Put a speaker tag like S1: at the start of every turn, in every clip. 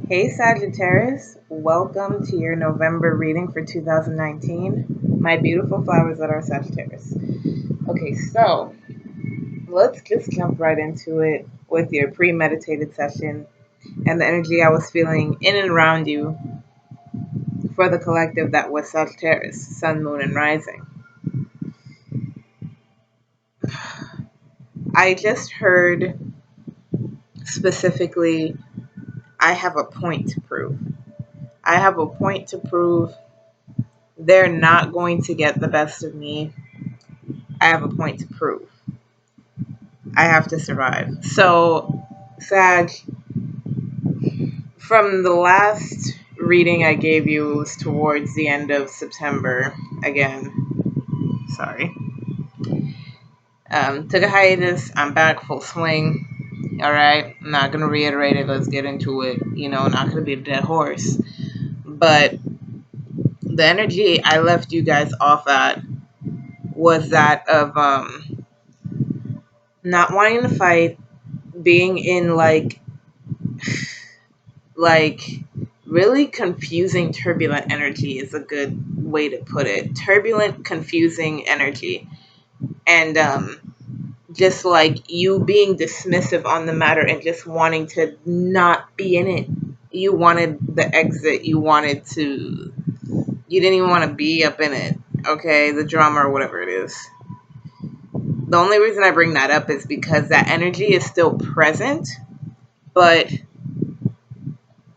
S1: Hey Sagittarius, welcome to your November reading for 2019. My beautiful flowers that are Sagittarius. Okay, so let's just jump right into it with your premeditated session and the energy I was feeling in and around you for the collective that was Sagittarius, Sun, Moon, and Rising. I just heard specifically, I have a point to prove. I have a point to prove. They're not going to get the best of me. I have a point to prove. I have to survive. So, Sag, from the last reading I gave you, it was towards the end of September. Again, sorry. Took a hiatus. I'm back full swing. All right. I'm not going to reiterate it. Let's get into it. Not going to be a dead horse. But the energy I left you guys off at was that of not wanting to fight, being in like really confusing turbulent energy is a good way to put it. Turbulent, confusing energy. And just like you being dismissive on the matter and just wanting to not be in it. You wanted the exit. You didn't even want to be up in it. Okay, the drama or whatever it is. The only reason I bring that up is because that energy is still present, but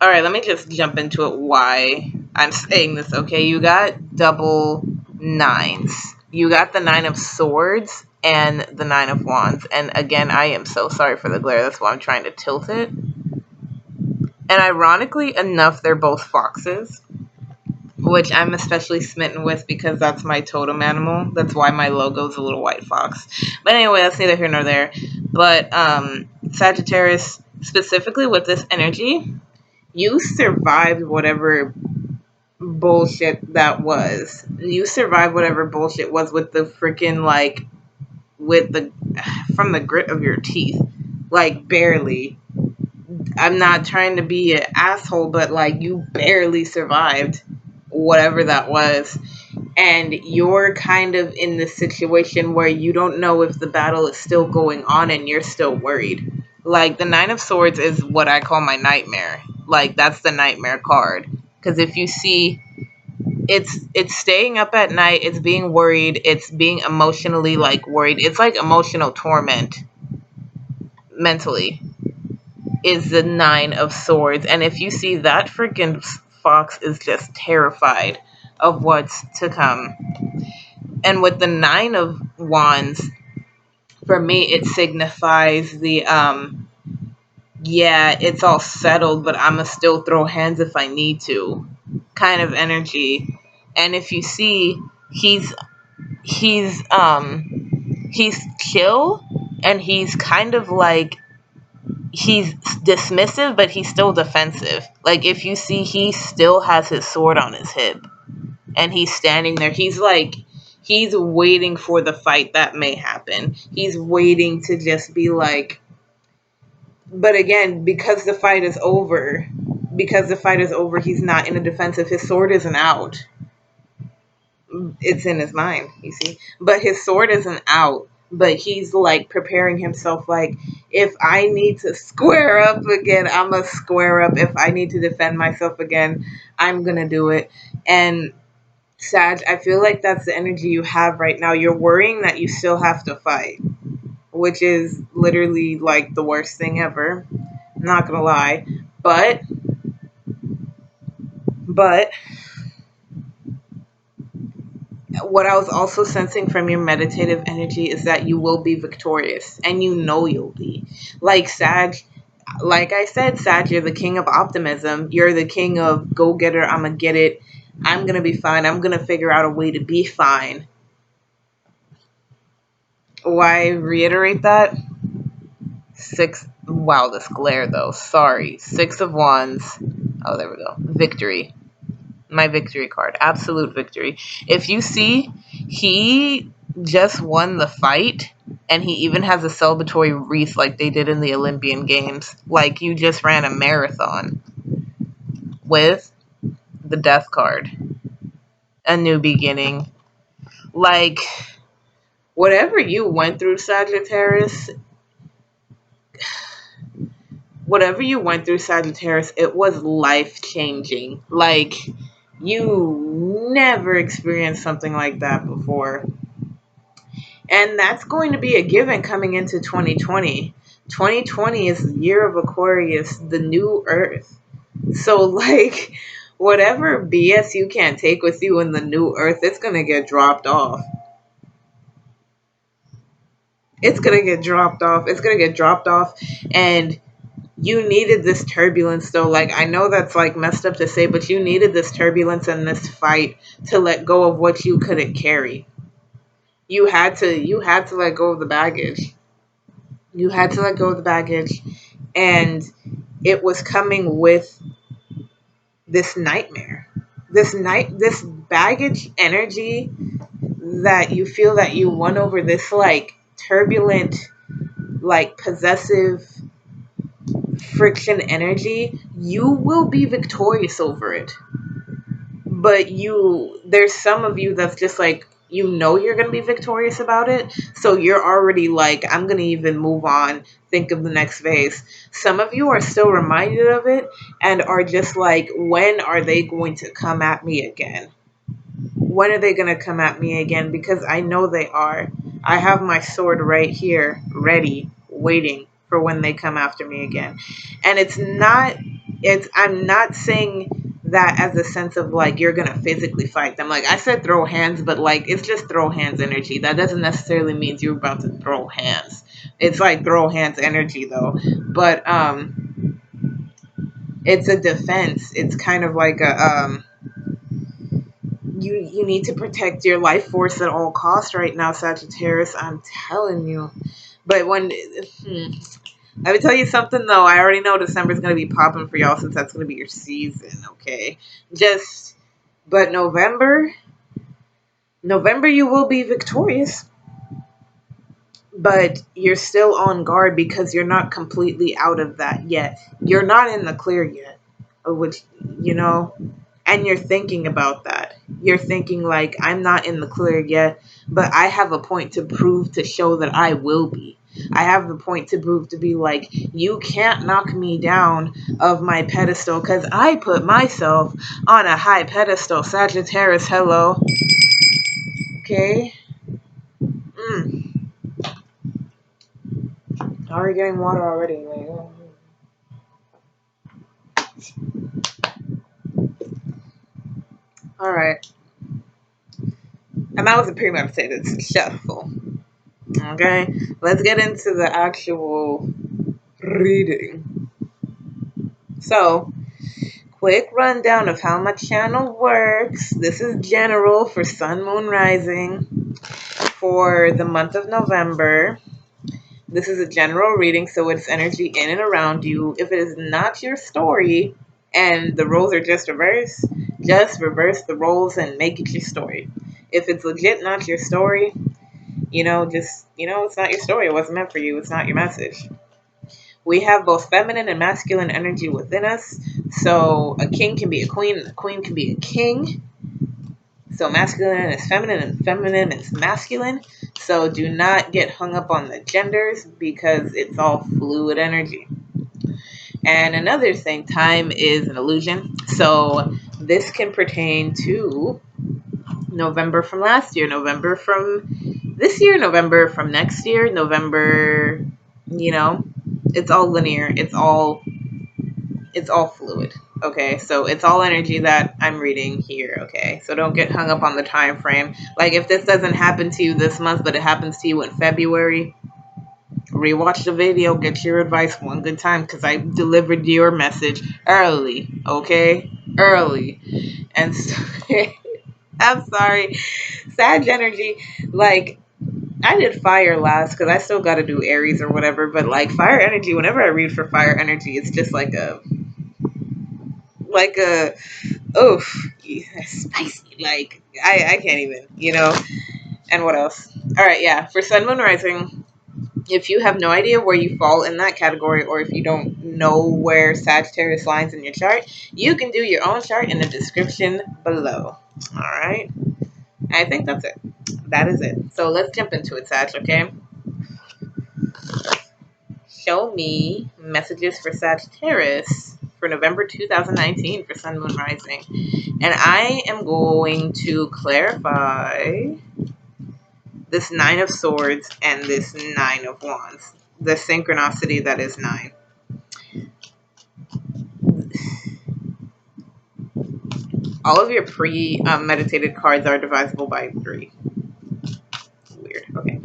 S1: all right, let me just jump into it why I'm saying this, okay? You got double nines. You got the 9 of swords and the 9 of wands. And again, I am so sorry for the glare. That's why I'm trying to tilt it. And ironically enough, they're both foxes, which I'm especially smitten with because that's my totem animal. That's why my logo is a little white fox. But anyway, that's neither here nor there. But Sagittarius, specifically with this energy, you survived whatever bullshit that was. You survived whatever bullshit was with the freaking from the grit of your teeth. Like barely. I'm not trying to be an asshole, but you barely survived whatever that was. And you're kind of in this situation where you don't know if the battle is still going on and you're still worried. The 9 of swords is what I call my nightmare. That's the nightmare card. Because if you see, it's staying up at night, it's being worried, it's being emotionally worried. It's like emotional torment mentally is the 9 of swords. And if you see, that freaking fox is just terrified of what's to come. And with the 9 of wands, for me, it signifies the yeah, it's all settled, but I'ma still throw hands if I need to kind of energy. And if you see, he's he's chill, and he's kind of he's dismissive, but he's still defensive. If you see, he still has his sword on his hip and he's standing there. He's waiting for the fight that may happen. He's waiting to just be but again, because the fight is over, he's not in a defensive. His sword isn't out. It's in his mind, you see. But his sword isn't out. But he's preparing himself, if I need to square up again, I'm going to square up. If I need to defend myself again, I'm going to do it. And Sag, I feel like that's the energy you have right now. You're worrying that you still have to fight, which is literally the worst thing ever. I'm not going to lie. But what I was also sensing from your meditative energy is that you will be victorious, and you know you'll be. Sag, like I said, Sag, you're the king of optimism. You're the king of go getter. I'm gonna get it. I'm gonna be fine. I'm gonna figure out a way to be fine. Why reiterate that? Wow, this glare though. Sorry. 6 of wands. Oh, there we go. Victory. My victory card. Absolute victory. If you see, he just won the fight, and he even has a celebratory wreath like they did in the Olympian Games. You just ran a marathon. with the Death card, a new beginning. Like, whatever you went through, Sagittarius, it was life changing. Like, you never experienced something like that before. And that's going to be a given coming into 2020. 2020 is the year of Aquarius, the new earth. So, like, whatever BS you can't take with you in the new earth, it's going to get dropped off. It's going to get dropped off. It's going to get dropped off. And you needed this turbulence, though. Like, I know that's like messed up to say, but you needed this turbulence and this fight to let go of what you couldn't carry. You had to let go of the baggage. You had to let go of the baggage. And it was coming with this nightmare. This baggage energy that you feel that you won over, this like turbulent, like possessive friction energy, you will be victorious over it. But there's some of you that's just like, you're going to be victorious about it. So you're already like, I'm going to even move on, think of the next phase. Some of you are still reminded of it and are just like, when are they going to come at me again? When are they going to come at me again? Because I know they are. I have my sword right here, ready, waiting for when they come after me again. And I'm not saying that as a sense of like, you're going to physically fight them. Like I said, throw hands, but like, it's just throw hands energy. That doesn't necessarily mean you're about to throw hands. It's like throw hands energy though. But, it's a defense. It's kind of like you need to protect your life force at all costs right now, Sagittarius. I'm telling you. But let me tell you something though. I already know December's gonna be popping for y'all since that's gonna be your season. Okay, but November you will be victorious, but you're still on guard because you're not completely out of that yet. You're not in the clear yet, which and you're thinking about that. You're thinking like, I'm not in the clear yet, but I have a point to prove to show that I will be. I have the point to prove to be like, you can't knock me down of my pedestal because I put myself on a high pedestal. Sagittarius, hello. Okay. Already getting water already. Like, all right. And that was a premeditated shuffle. Okay. Let's get into the actual reading. So, quick rundown of how my channel works. This is general for Sun, Moon, Rising for the month of November. This is a general reading, so it's energy in and around you. If it is not your story and the roles are just reverse the roles and make it your story. If it's legit not your story, it's not your story. It wasn't meant for you. It's not your message. We have both feminine and masculine energy within us. So a king can be a queen, and a queen can be a king. So masculine is feminine, and feminine is masculine. So do not get hung up on the genders because it's all fluid energy. And another thing, time is an illusion. So this can pertain to November from last year, November from this year, November from next year, November, it's all linear. It's all fluid. Okay, so it's all energy that I'm reading here. Okay, so don't get hung up on the time frame. Like if this doesn't happen to you this month, but it happens to you in February, rewatch the video, get your advice one good time because I delivered your message early. Okay, early, and so, I'm sorry, Sag energy, like. I did fire last because I still got to do Aries or whatever, but like fire energy, whenever I read for fire energy, it's just like a oof, yeah, spicy. Like I can't even, And what else? All right, yeah. For Sun, Moon, Rising, If you have no idea where you fall in that category, or if you don't know where Sagittarius lines in your chart, you can do your own chart in the description below. All right. I think that's it. That is it. So let's jump into it, Sag, okay? Show me messages for Sagittarius for November 2019 for Sun, Moon, Rising. And I am going to clarify this Nine of Swords and this Nine of Wands. The synchronicity that is 9. All of your pre-meditated cards are divisible by 3. Weird. Okay.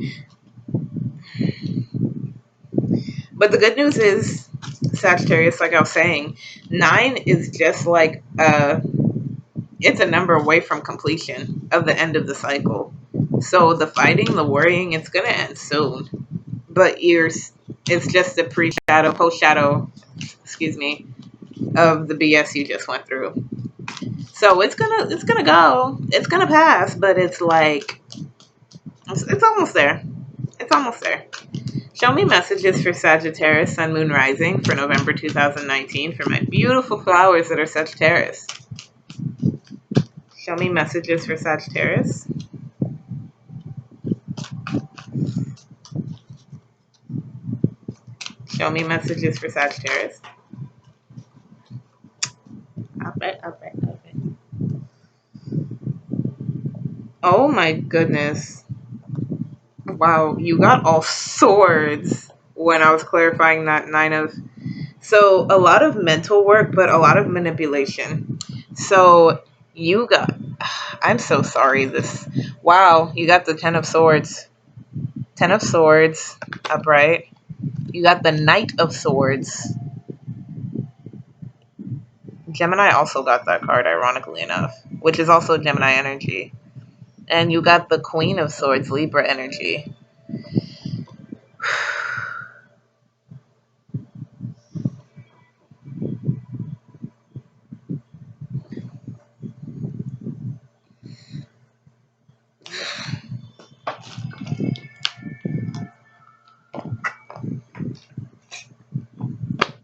S1: But the good news is, Sagittarius, like I was saying, 9 is just like it's a number away from completion of the end of the cycle. So the fighting, the worrying, it's gonna end soon. But it's just a pre-shadow, post-shadow, excuse me, of the BS you just went through. So it's gonna go. It's gonna pass, but it's like it's almost there. It's almost there. Show me messages for Sagittarius, Sun, Moon, Rising for November 2019 for my beautiful flowers that are Sagittarius. Show me messages for Sagittarius. Show me messages for Sagittarius. Up it. Oh my goodness. Wow, you got all swords when I was clarifying that 9 of... So a lot of mental work, but a lot of manipulation. So you got... I'm so sorry. Wow, you got the 10 of Swords. 10 of Swords, upright. You got the Knight of Swords. Gemini also got that card, ironically enough, which is also Gemini energy. And you got the Queen of Swords, Libra energy.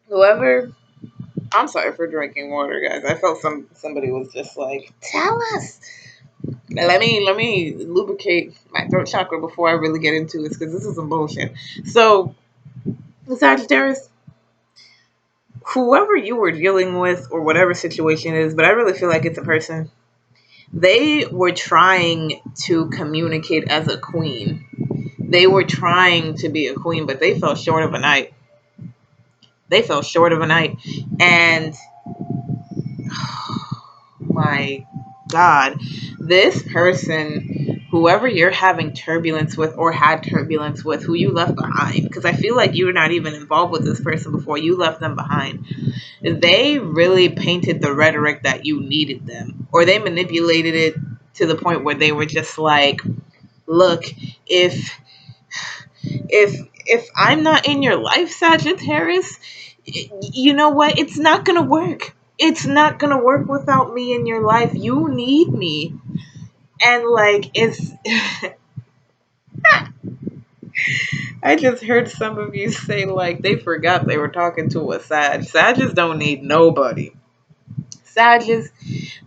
S1: Whoever... I'm sorry for drinking water, guys. I felt somebody was just like, tell us. Let me lubricate my throat chakra before I really get into this, because this is some bullshit. So, Sagittarius, whoever you were dealing with or whatever situation it is, but I really feel like it's a person. They were trying to communicate as a queen. They were trying to be a queen, but they fell short of a knight. They fell short of a knight. And my God, this person, whoever you're having turbulence with or had turbulence with, who you left behind, because I feel like you were not even involved with this person before you left them behind. They really painted the rhetoric that you needed them, or they manipulated it to the point where they were just like, look, if I'm not in your life, Sagittarius, you know what? It's not going to work. It's not going to work without me in your life. You need me. And like, it's... I just heard some of you say like they forgot they were talking to a Sag. Sages don't need nobody. Sages,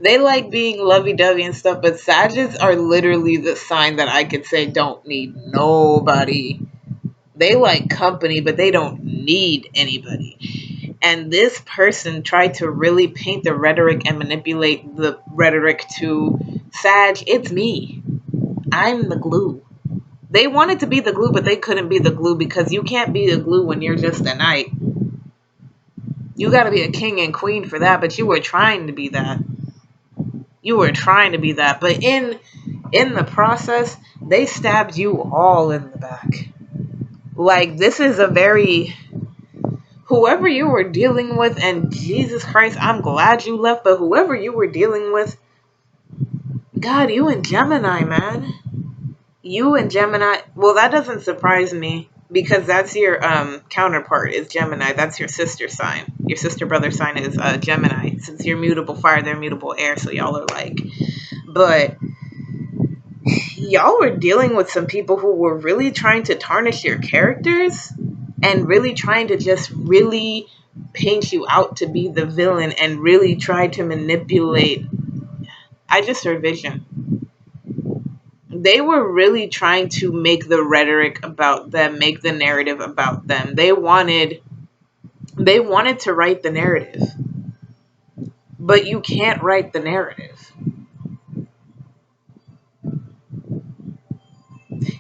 S1: they like being lovey-dovey and stuff, but Sages are literally the sign that I could say don't need nobody. They like company, but they don't need anybody. And this person tried to really paint the rhetoric and manipulate the rhetoric to Sag, it's me. I'm the glue. They wanted to be the glue, but they couldn't be the glue, because you can't be the glue when you're just a knight. You got to be a king and queen for that, but you were trying to be that. You were trying to be that, but in the process, they stabbed you all in the back. Like, this is a very... Whoever you were dealing with, and Jesus Christ, I'm glad you left, but whoever you were dealing with, God, you and Gemini, man. You and Gemini, well, that doesn't surprise me, because that's your counterpart is Gemini. That's your sister sign. Your sister brother sign is Gemini. Since you're mutable fire, they're mutable air, so y'all are like. But y'all were dealing with some people who were really trying to tarnish your characters and really trying to just really paint you out to be the villain and really try to manipulate. I just heard vision. They were really trying to make the rhetoric about them, make the narrative about them. They wanted to write the narrative, but you can't write the narrative.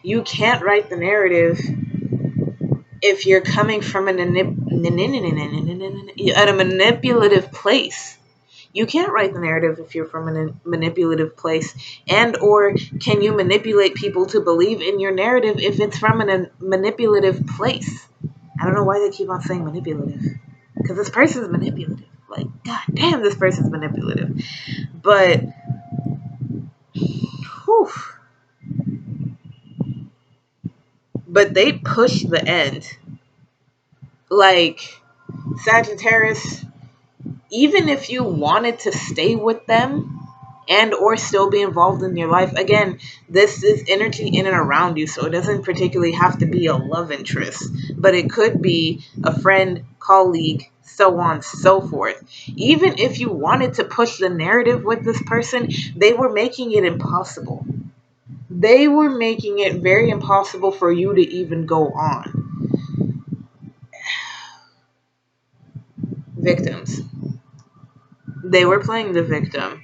S1: You can't write the narrative if you're coming from at a manipulative place. You can't write the narrative if you're from a manipulative place. And or can you manipulate people to believe in your narrative if it's from a manipulative place? I don't know why they keep on saying manipulative. Because this person's manipulative. Like, god damn, this person's manipulative. But, whew. But they push the end. Like, Sagittarius, even if you wanted to stay with them and or still be involved in your life, again, this is energy in and around you, so it doesn't particularly have to be a love interest, but it could be a friend, colleague, so on, so forth. Even if you wanted to push the narrative with this person, they were making it impossible. They were making it very impossible for you to even go on. Victims. They were playing the victim.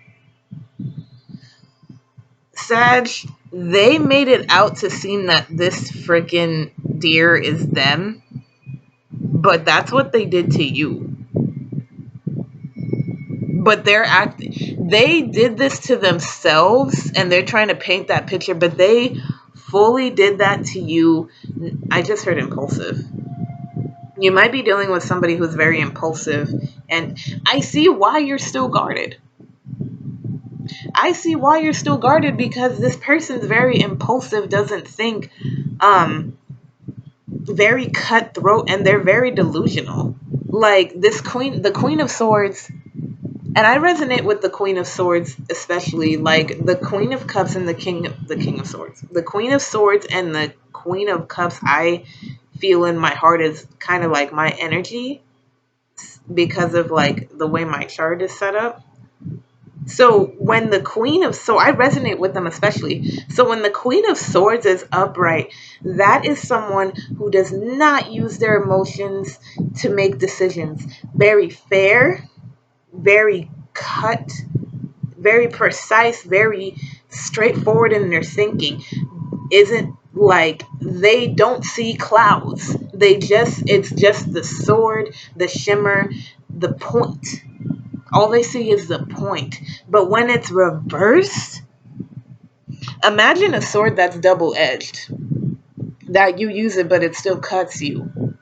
S1: Sag, they made it out to seem that this freaking deer is them, but that's what they did to you. But they did this to themselves and they're trying to paint that picture, but they fully did that to you. I just heard impulsive. You might be dealing with somebody who's very impulsive, and I see why you're still guarded. I see why you're still guarded, because this person's very impulsive, doesn't think, very cutthroat, and they're very delusional. Like this queen, the Queen of Swords, and I resonate with the Queen of Swords, especially like the Queen of Cups and the King of Swords. The Queen of Swords and the Queen of Cups, I feel in my heart is kind of like my energy because of like the way my chart is set up. So when the so I resonate with them especially. So when the Queen of Swords is upright, that is someone who does not use their emotions to make decisions. Very fair, very cut, very precise, very straightforward in their thinking. Isn't like they don't see clouds. It's just the sword, the shimmer, the point. All they see is the point. But when it's reversed, imagine a sword that's double-edged. That you use it, but it still cuts you.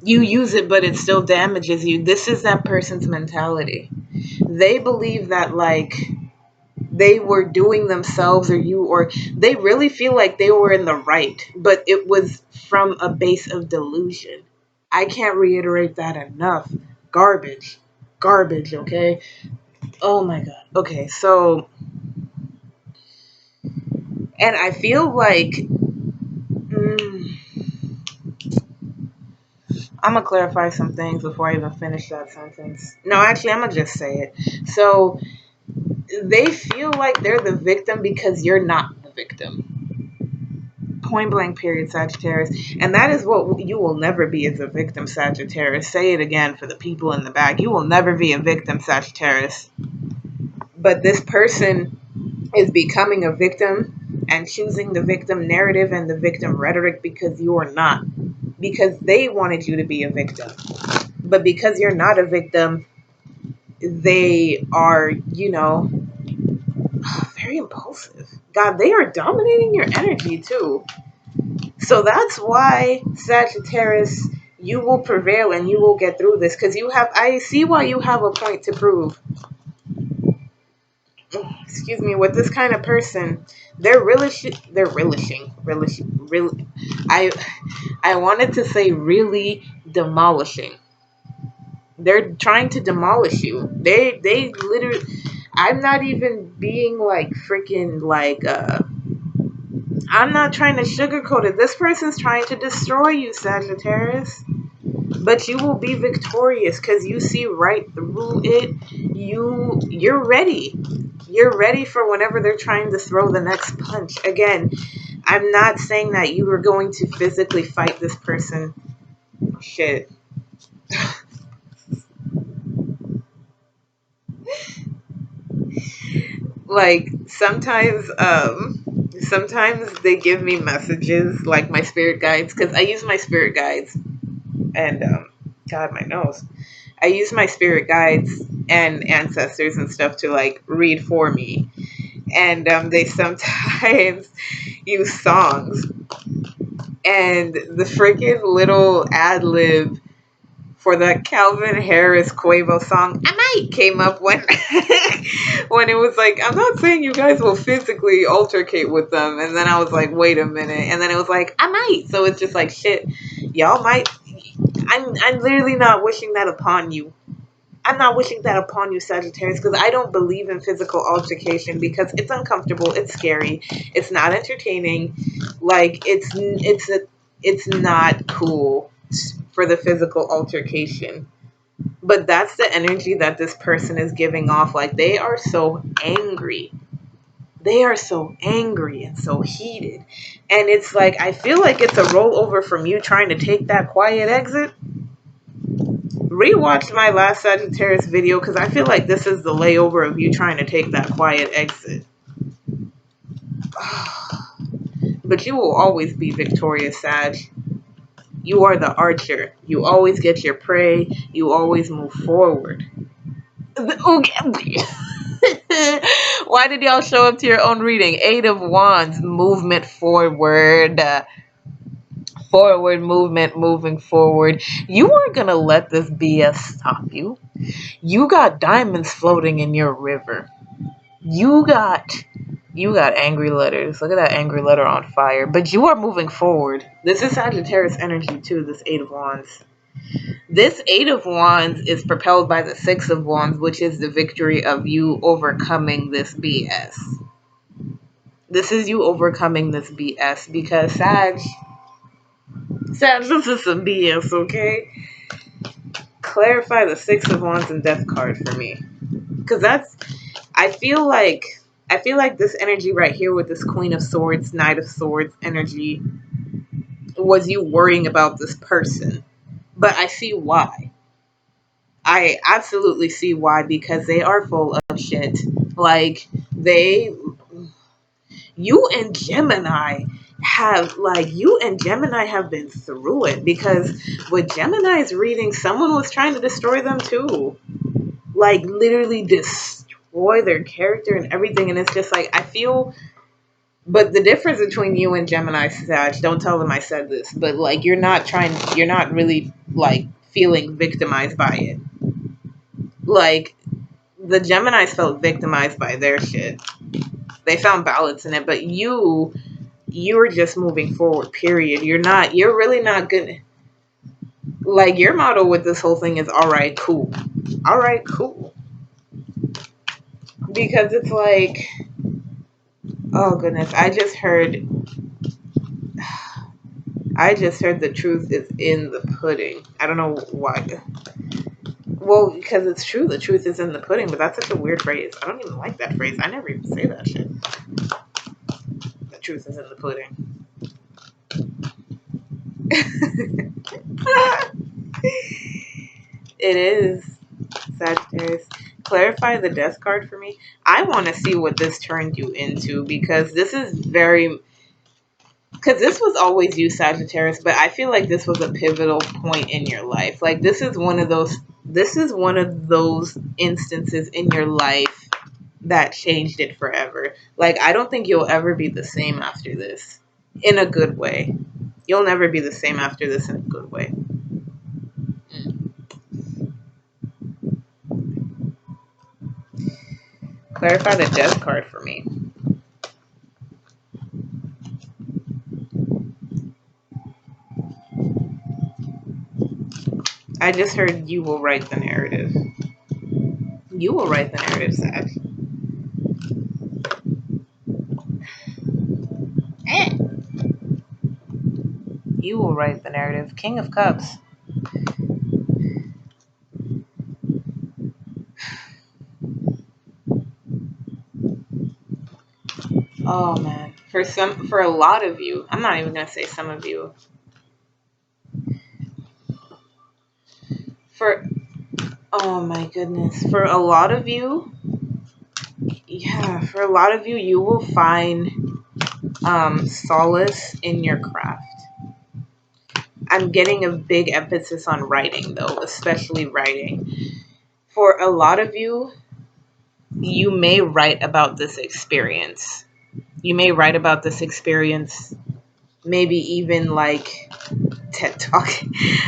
S1: You use it, but it still damages you. This is that person's mentality. They believe that, like, they were doing themselves or they really feel like they were in the right, but it was from a base of delusion. I can't reiterate that enough. Garbage. Garbage, okay? Oh my god. Okay, so, and I feel like I'm gonna clarify some things before I even finish that sentence. No, actually, I'm gonna just say it. So they feel like they're the victim because you're not the victim. Point blank, period, Sagittarius. And that is what you will never be, as a victim, Sagittarius. Say it again for the people in the back. You will never be a victim, Sagittarius. But this person is becoming a victim and choosing the victim narrative and the victim rhetoric because you are not. Because they wanted you to be a victim. But because you're not a victim, they are, very impulsive. God, they are dominating your energy too. So that's why, Sagittarius, you will prevail and you will get through this, because I see why you have a point to prove. Excuse me, with this kind of person, I wanted to say really demolishing. They're trying to demolish you. They literally, I'm not even being like freaking like I'm not trying to sugarcoat it. This person's trying to destroy you, Sagittarius. But you will be victorious because you see right through it. You're ready. You're ready for whenever they're trying to throw the next punch. Again, I'm not saying that you are going to physically fight this person. Shit. Like sometimes they give me messages like my spirit guides because I use my spirit guides and God, my nose. I use my spirit guides and ancestors and stuff to like read for me, and they sometimes use songs, and the freaking little ad lib for that Calvin Harris Quavo song, I might came up when when it was like, I'm not saying you guys will physically altercate with them, and then I was like, wait a minute, and then it was like, I might. So it's just like shit, y'all might. I'm literally not wishing that upon you. I'm not wishing that upon you, Sagittarius, because I don't believe in physical altercation because it's uncomfortable, it's scary, it's not entertaining, like it's not cool for the physical altercation. But that's the energy that this person is giving off. Like they are so angry. They are so angry and so heated. And it's like I feel like it's a rollover from you trying to take that quiet exit. Rewatch my last Sagittarius video because I feel like this is the layover of you trying to take that quiet exit. But you will always be victorious, Sag. You are the archer. You always get your prey. You always move forward. Why did y'all show up to your own reading? Eight of Wands, movement forward. Forward movement, moving forward. You aren't going to let this BS stop you. You got diamonds floating in your river. You got angry letters. Look at that angry letter on fire. But you are moving forward. This is Sagittarius energy too, this Eight of Wands. This Eight of Wands is propelled by the Six of Wands, which is the victory of you overcoming this BS. This is you overcoming this BS because Sag, this is some BS, okay? Clarify the Six of Wands and Death card for me. Because I feel like this energy right here with this Queen of Swords, Knight of Swords energy was you worrying about this person. But I see why. I absolutely see why, because they are full of shit. Like, you and Gemini have been through it, because with Gemini's reading, someone was trying to destroy them too. Like, literally destroy their character and everything. And it's just like, I feel, but the difference between you and Gemini, Sag, don't tell them I said this, but like, you're not really like feeling victimized by it. Like, the Geminis felt victimized by their shit. They found balance in it, but you're just moving forward, period. You're really not good. Like, your motto with this whole thing is, all right, cool. All right, cool. Because it's like, oh goodness, I just heard the truth is in the pudding. I don't know why. Well, because it's true, the truth is in the pudding, but that's such a weird phrase. I don't even like that phrase. I never even say that shit. The truth is in the pudding. It is, Sagittarius. Clarify the Death card for me. I want to see what this turned you into, because this was always you, Sagittarius, but I feel like this was a pivotal point in your life. Like, this is one of those instances in your life that changed it forever. Like, I don't think you'll ever be the same after this, in a good way. You'll never be the same after this in a good way. Clarify the Death card for me. I just heard you will write the narrative. You will write the narrative, Sag. You will write the narrative. King of Cups. Oh man. For a lot of you, I'm not even gonna say some of you. For Oh my goodness. For a lot of you, yeah, for a lot of you, you will find solace in your craft. I'm getting a big emphasis on writing, though, especially writing. For a lot of you, you may write about this experience. You may write about this experience, maybe even like TED Talk.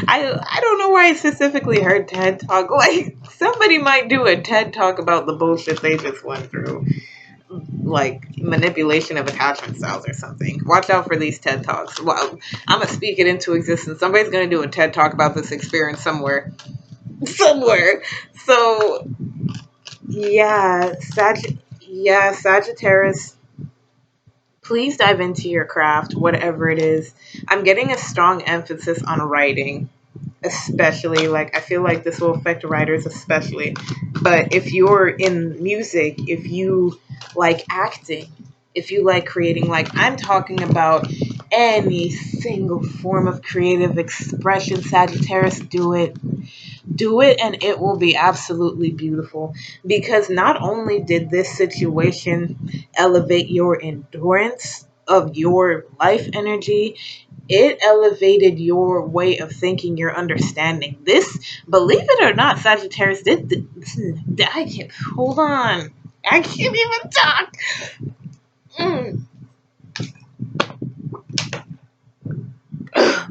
S1: I don't know why I specifically heard TED Talk. Like, somebody might do a TED Talk about the bullshit they just went through. Like manipulation of attachment styles or something. Watch out for these TED Talks. Well, I'm gonna speak it into existence. Somebody's gonna do a TED Talk about this experience somewhere. Somewhere. So yeah, Sagittarius, please dive into your craft, whatever it is. I'm getting a strong emphasis on writing, especially. Like, I feel like this will affect writers especially. But if you're in music, if you like acting, if you like creating, like I'm talking about any single form of creative expression, Sagittarius, do it. Do it, and it will be absolutely beautiful, because not only did this situation elevate your endurance of your life energy, it elevated your way of thinking, your understanding. This, believe it or not, Sagittarius, I can't, hold on. I can't even talk. Mm.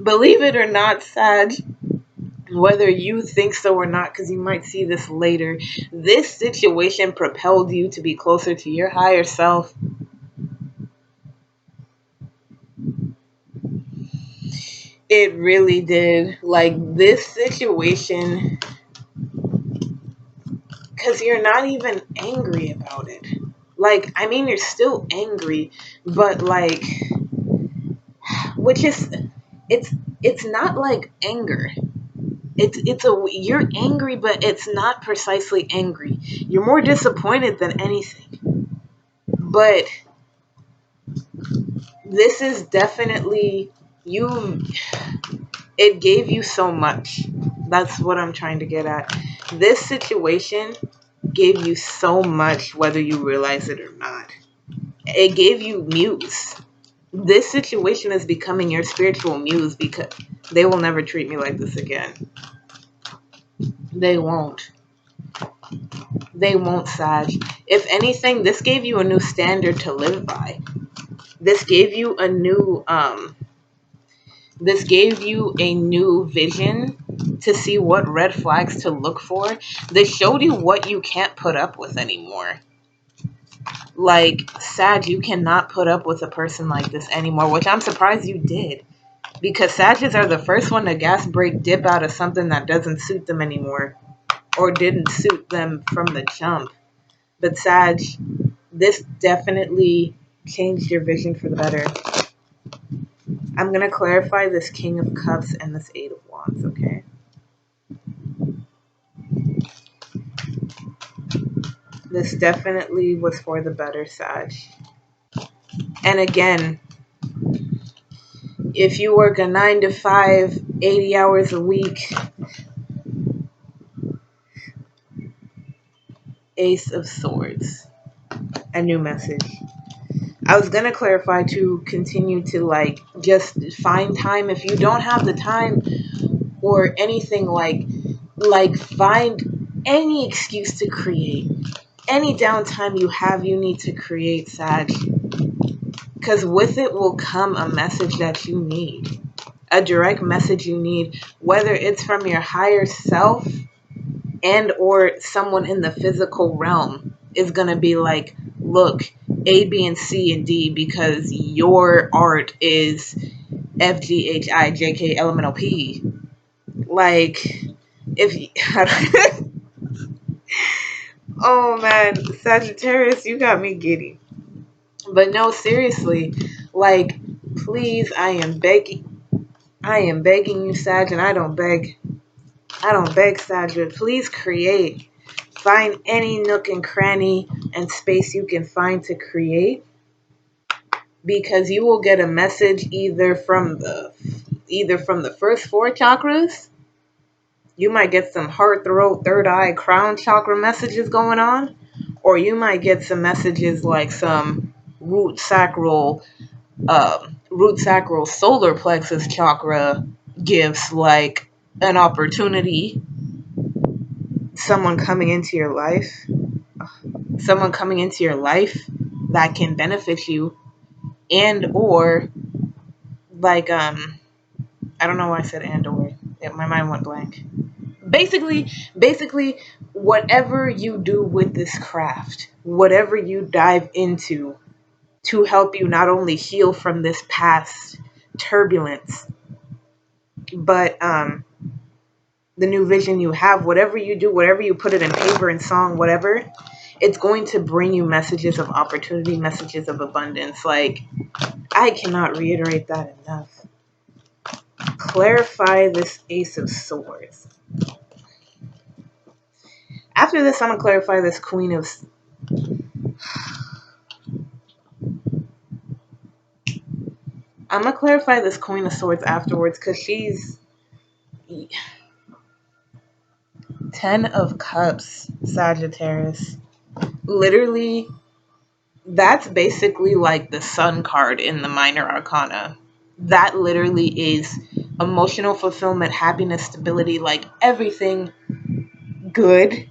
S1: Believe it or not, Sag, whether you think so or not, because you might see this later, this situation propelled you to be closer to your higher self. It really did. Like, this situation, because you're not even angry about it. Like, I mean, you're still angry, but like, which is, it's it's not like anger. You're angry, but it's not precisely angry. You're more disappointed than anything. But this is definitely you. It gave you so much. That's what I'm trying to get at. This situation gave you so much, whether you realize it or not. It gave you muse. This situation is becoming your spiritual muse, because they will never treat me like this again. They won't. They won't, Sag. If anything, this gave you a new standard to live by. This gave you a new this gave you a new vision to see what red flags to look for. This showed you what you can't put up with anymore. Like, Sag, you cannot put up with a person like this anymore, which I'm surprised you did. Because Sages are the first one to gas brake dip out of something that doesn't suit them anymore, or didn't suit them from the jump. But Sag, this definitely changed your vision for the better. I'm going to clarify this King of Cups and this Eight of Wands, okay? This definitely was for the better, Sag. And again, if you work a 9 to 5, 80 hours a week, Ace of Swords, a new message. I was gonna clarify to continue to like just find time. If you don't have the time or anything, like find any excuse to create. Any downtime you have, you need to create, Sag. Because with it will come a message that you need. A direct message you need, whether it's from your higher self and or someone in the physical realm, is going to be like, look, A, B, and C, and D, because your art is F, G, H, I, J, K, L, M, N, O, P. Like, if you, oh man, Sagittarius, you got me giddy. But no, seriously, like, please, I am begging. I am begging you, Sag, and I don't beg. I don't beg, Sag, but please create. Find any nook and cranny and space you can find to create, because you will get a message either from the first four chakras. You might get some heart, throat, third eye, crown chakra messages going on, or you might get some messages like some root sacral solar plexus chakra gifts, like an opportunity, someone coming into your life, someone coming into your life that can benefit you, and or like I don't know why I said and or. Yeah, my mind went blank. Basically, whatever you do with this craft, whatever you dive into to help you not only heal from this past turbulence, but the new vision you have, whatever you do, whatever you put it in paper and song, whatever, it's going to bring you messages of opportunity, messages of abundance. Like, I cannot reiterate that enough. Clarify this Ace of Swords. After this, I'm going to clarify this Queen of... I'm going to clarify this Queen of Swords afterwards, because she's... 10 of Cups, Sagittarius. Literally, that's basically like the Sun card in the Minor Arcana. That literally is emotional fulfillment, happiness, stability, like everything good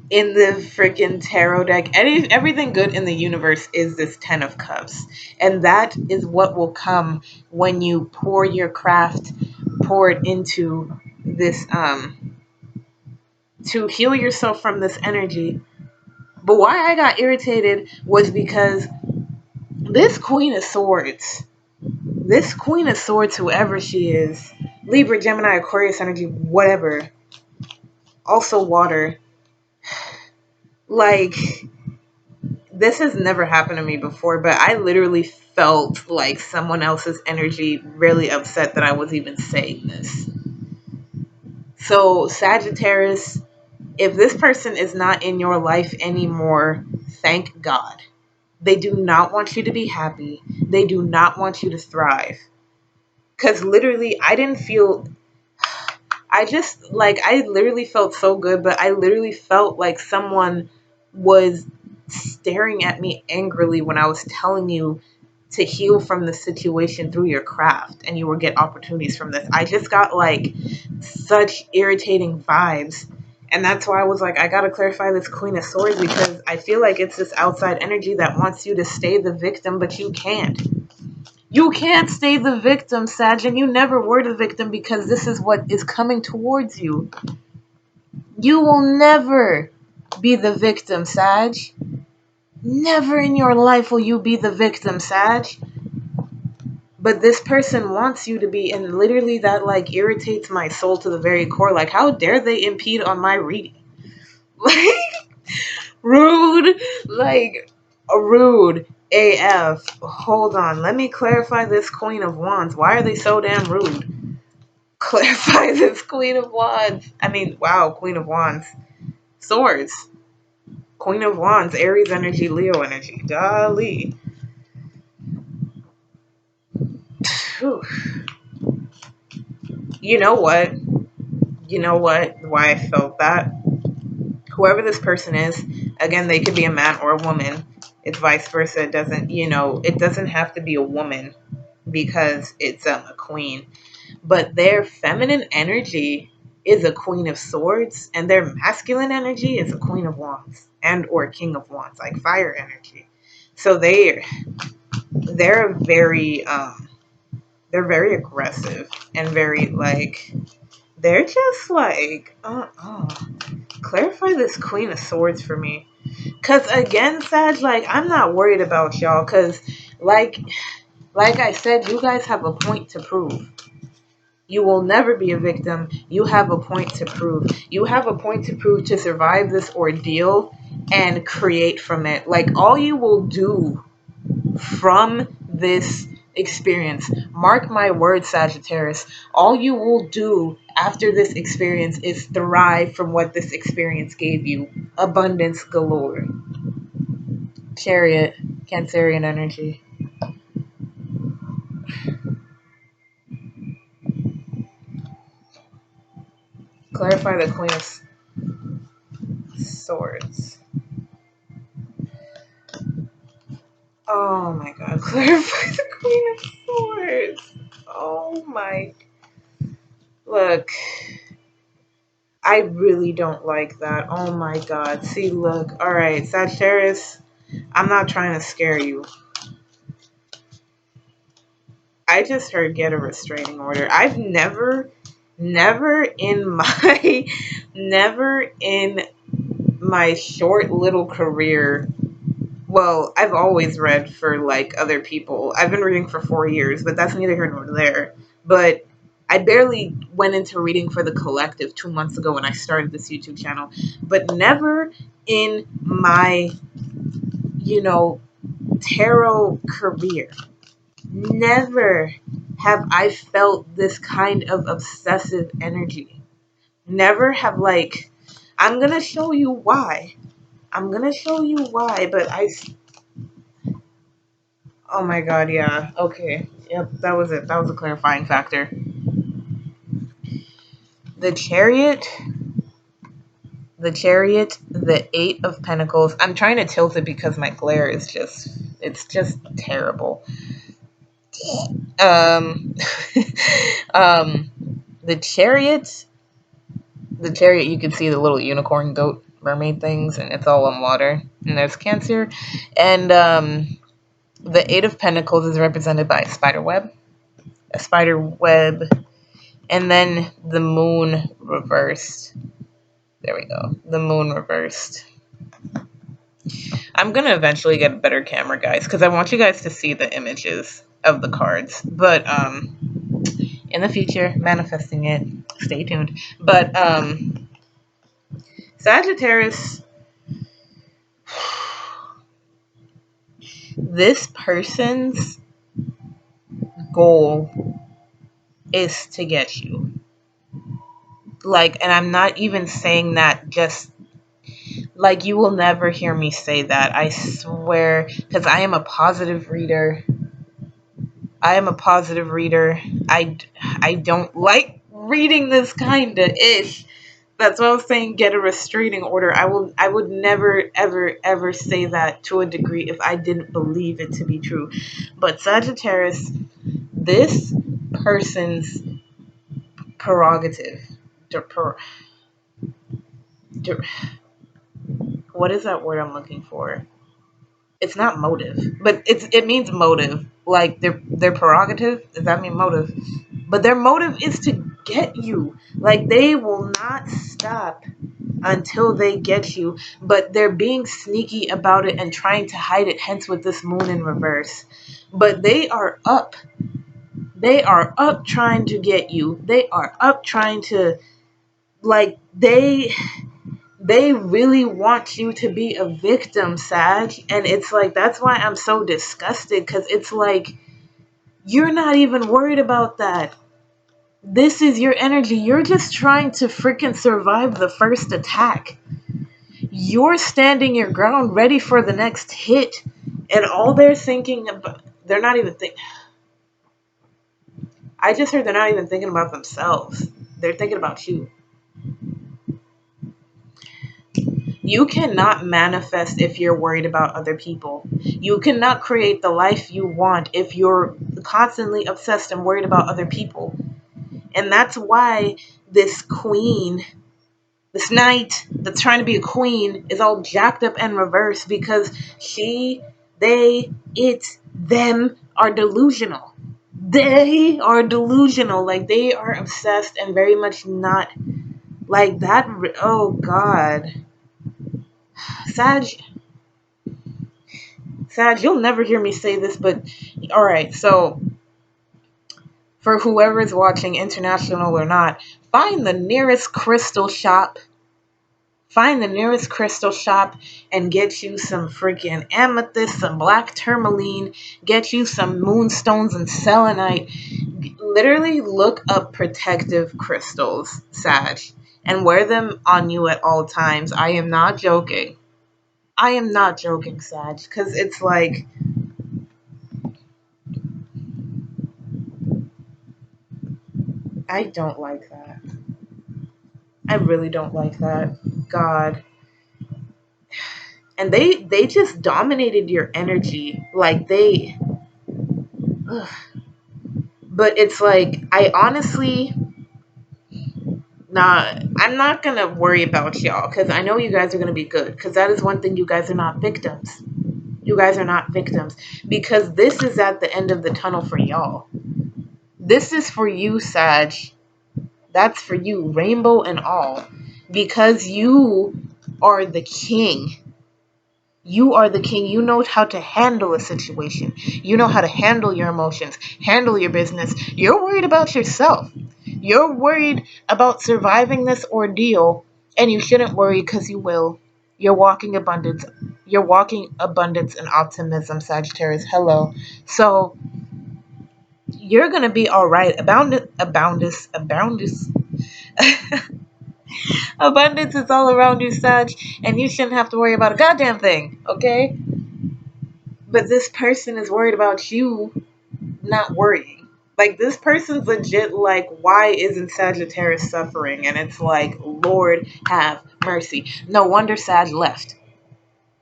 S1: in the freaking tarot deck. Everything good in the universe is this 10 of Cups. And that is what will come when you pour your craft, pour it into this, to heal yourself from this energy. But why I got irritated was because this Queen of Swords, whoever she is, Libra, Gemini, Aquarius energy, whatever, also water, like, this has never happened to me before, but I literally felt like someone else's energy really upset that I was even saying this. So, Sagittarius, if this person is not in your life anymore, thank God. They do not want you to be happy. They do not want you to thrive. Because literally, I literally felt so good, but I literally felt like someone was staring at me angrily when I was telling you to heal from the situation through your craft and you will get opportunities from this. I just got like such irritating vibes. And that's why I was like, I gotta clarify this Queen of Swords, because I feel like it's this outside energy that wants you to stay the victim, but you can't. You can't stay the victim, Sag, and you never were the victim, because this is what is coming towards you. You will never be the victim, Sag. Never in your life will you be the victim, Sag. But this person wants you to be, and literally that like irritates my soul to the very core. Like, how dare they impede on my reading? Like, rude. Like, rude AF. Hold on, let me clarify this Queen of Wands. Why are they so damn rude? Clarify this Queen of Wands. Wow, Queen of Wands. Swords. Queen of Wands, Aries energy, Leo energy. Golly. Whew. You know what? Why I felt that? Whoever this person is, again, they could be a man or a woman. It's vice versa. It doesn't have to be a woman because it's a queen. But their feminine energy is a Queen of Swords, and their masculine energy is a Queen of Wands and or King of Wands, like fire energy. So they're very they're very aggressive and very like, they're just like clarify this Queen of Swords for me. Cause again, Sag, like, I'm not worried about y'all, cause like I said, you guys have a point to prove. You will never be a victim. You have a point to prove. You have a point to prove to survive this ordeal and create from it. Like, all you will do from this experience. Mark my words, Sagittarius. All you will do after this experience is thrive from what this experience gave you. Abundance galore. Chariot, Cancerian energy. Clarify the Queen of Swords. Oh my god, clarify the Queen of Swords. Oh my. Look, I really don't like that. Oh my god. See, look. Alright, Sagittarius, I'm not trying to scare you. I just heard get a restraining order. I've never in my, never in my short little career. Well, I've always read for like other people. I've been reading for 4 years, but that's neither here nor there. But I barely went into reading for the collective 2 months ago when I started this YouTube channel. But never in my, you know, tarot career, never have I felt this kind of obsessive energy. Never have, like, I'm gonna show you why. I'm gonna show you why, but oh my god, yeah. Okay. Yep, that was it. That was a clarifying factor. The Chariot, the Eight of Pentacles. I'm trying to tilt it because my glare is just, it's just terrible. Um, um, the Chariot, you can see the little unicorn goat mermaid things, and it's all on water. And there's Cancer. And the Eight of Pentacles is represented by a spider web, and then the moon reversed. There we go. The moon reversed. I'm going to eventually get a better camera, guys, because I want you guys to see the images of the cards. But in the future, manifesting it. Stay tuned. But Sagittarius, this person's goal is to get you. Like, and I'm not even saying that just like, you will never hear me say that. I swear, because I am a positive reader. I don't like reading this kind of ish. That's why I was saying get a restraining order. I would never ever ever say that to a degree if I didn't believe it to be true. But Sagittarius, this person's prerogative, what is that word I'm looking for? It's not motive, but it means motive. Like their prerogative, does that mean motive? But their motive is to get you. Like, they will not stop until they get you, but they're being sneaky about it and trying to hide it, hence with this moon in reverse. But they are up. They are up trying to get you. They are up trying to, like, they really want you to be a victim, Sag. And it's like, that's why I'm so disgusted, because it's like, you're not even worried about that. This is your energy. You're just trying to freaking survive the first attack. You're standing your ground, ready for the next hit. And all they're thinking about, they're not even thinking. I just heard they're not even thinking about themselves. They're thinking about you. You cannot manifest if you're worried about other people. You cannot create the life you want if you're constantly obsessed and worried about other people. And that's why this queen, this knight that's trying to be a queen, is all jacked up and reversed, because them are delusional. They are delusional. Like, they are obsessed and very much not like that. Oh, God. Sag, you'll never hear me say this, but all right. So, for whoever is watching, international or not, find the nearest crystal shop Find the nearest crystal shop and get you some freaking amethyst, some black tourmaline, get you some moonstones and selenite. Literally look up protective crystals, Sag, and wear them on you at all times. I am not joking. I am not joking, Sag, because it's like, I don't like that. I really don't like that. God. And they just dominated your energy. Like they ugh. But it's like I honestly nah, I'm not gonna worry about y'all because I know you guys are gonna be good. Because that is one thing, you guys are not victims. You guys are not victims. Because this is at the end of the tunnel for y'all. This is for you, Sag. That's for you, rainbow and all. Because you are the king. You are the king. You know how to handle a situation. You know how to handle your emotions, handle your business. You're worried about yourself. You're worried about surviving this ordeal, and you shouldn't worry because you will. You're walking abundance. You're walking abundance and optimism, Sagittarius. Hello. So you're gonna be all right. Abundance is all around you, Sag, and you shouldn't have to worry about a goddamn thing. Okay. But this person is worried about you not worrying. Like, this person's legit like, why isn't Sagittarius suffering? And it's like, Lord have mercy. No wonder Sag left.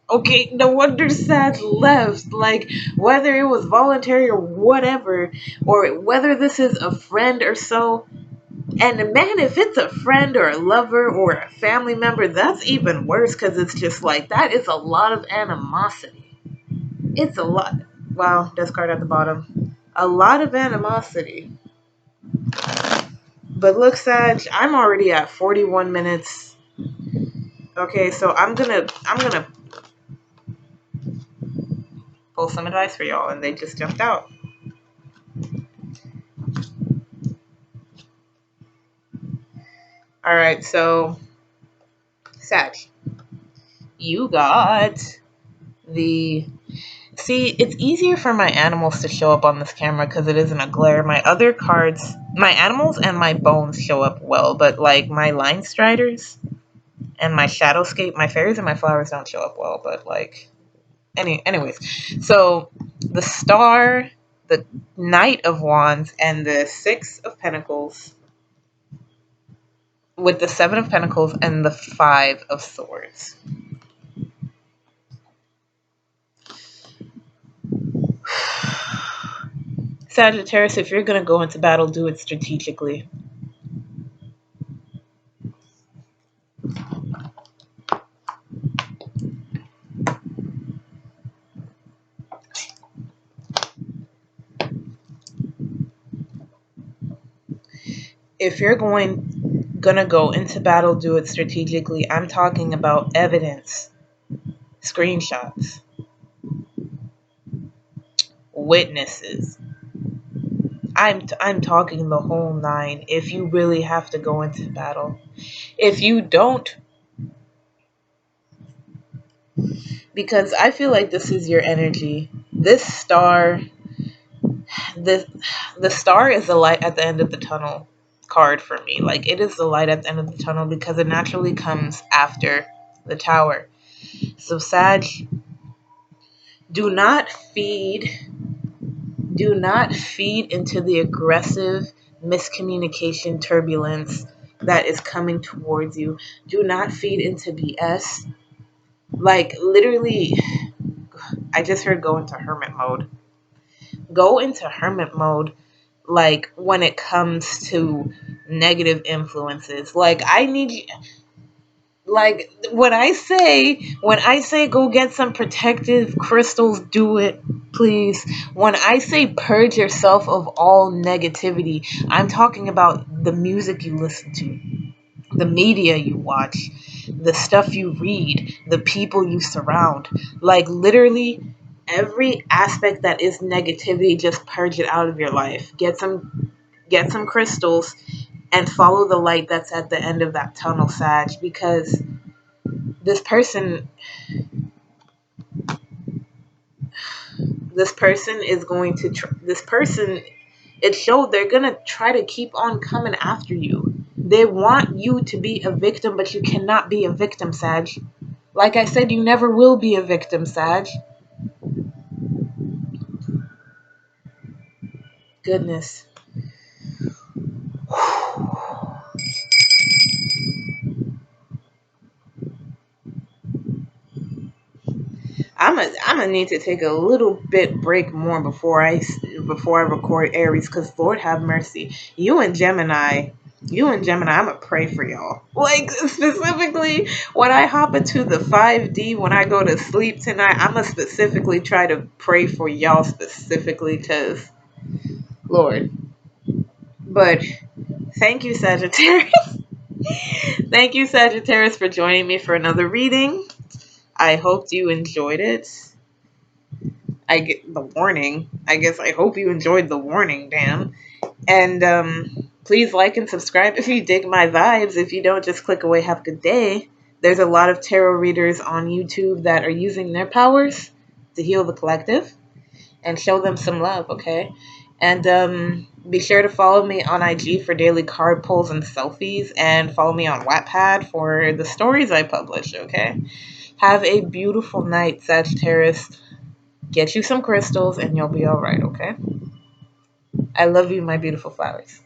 S1: Okay, no wonder Sag left. Like, whether it was voluntary or whatever, or whether this is a friend or so. And man, if it's a friend or a lover or a family member, that's even worse because it's just like, that is a lot of animosity. It's a lot. Wow, discard at the bottom. A lot of animosity. But look, Sag, I'm already at 41 minutes. Okay, so I'm gonna pull some advice for y'all, and they just jumped out. All right, so Sag, you got the. See, it's easier for my animals to show up on this camera because it isn't a glare. My other cards, my animals and my bones show up well, but like my line striders and my shadowscape, my fairies and my flowers don't show up well, but like anyways. So the star, the Knight of Wands, and the Six of Pentacles with the Seven of Pentacles and the Five of Swords. Sagittarius, if you're gonna go into battle, do it strategically. If you're gonna go into battle, do it strategically. I'm talking about evidence, screenshots, witnesses. I'm talking the whole nine. If you really have to go into battle, if you don't, because I feel like this is your energy. This star, the the star is the light at the end of the tunnel card for me. Like, it is the light at the end of the tunnel because it naturally comes after the Tower. So Sag, do not feed do not feed into the aggressive miscommunication turbulence that is coming towards you. Do not feed into BS. Like, literally, I just heard go into hermit mode. Go into hermit mode, like, when it comes to negative influences. Like, I need you. Like, when I say go get some protective crystals, do it, please. When I say purge yourself of all negativity, I'm talking about the music you listen to, the media you watch, the stuff you read, the people you surround. Like, literally every aspect that is negativity, just purge it out of your life. Get some crystals and follow the light that's at the end of that tunnel, Sag, because this person this person is going to this person, it showed they're gonna try to keep on coming after you. They want you to be a victim, but you cannot be a victim, Sag. Like I said, you never will be a victim, Sag. Goodness. I'm gonna need to take a little bit break more before I record Aries, because Lord have mercy, you and Gemini, I'm gonna pray for y'all. Like, specifically, when I hop into the 5D, when I go to sleep tonight, I'm gonna specifically try to pray for y'all specifically, because Lord. But thank you, Sagittarius. Thank you, Sagittarius, for joining me for another reading. I hope you enjoyed it. I get the warning. I guess I hope you enjoyed the warning, damn. And please like and subscribe if you dig my vibes. If you don't, just click away. Have a good day. There's a lot of tarot readers on YouTube that are using their powers to heal the collective and show them some love, okay? And be sure to follow me on IG for daily card pulls and selfies, and follow me on Wattpad for the stories I publish, okay? Have a beautiful night, Sagittarius. Get you some crystals and you'll be all right, okay? I love you, my beautiful flowers.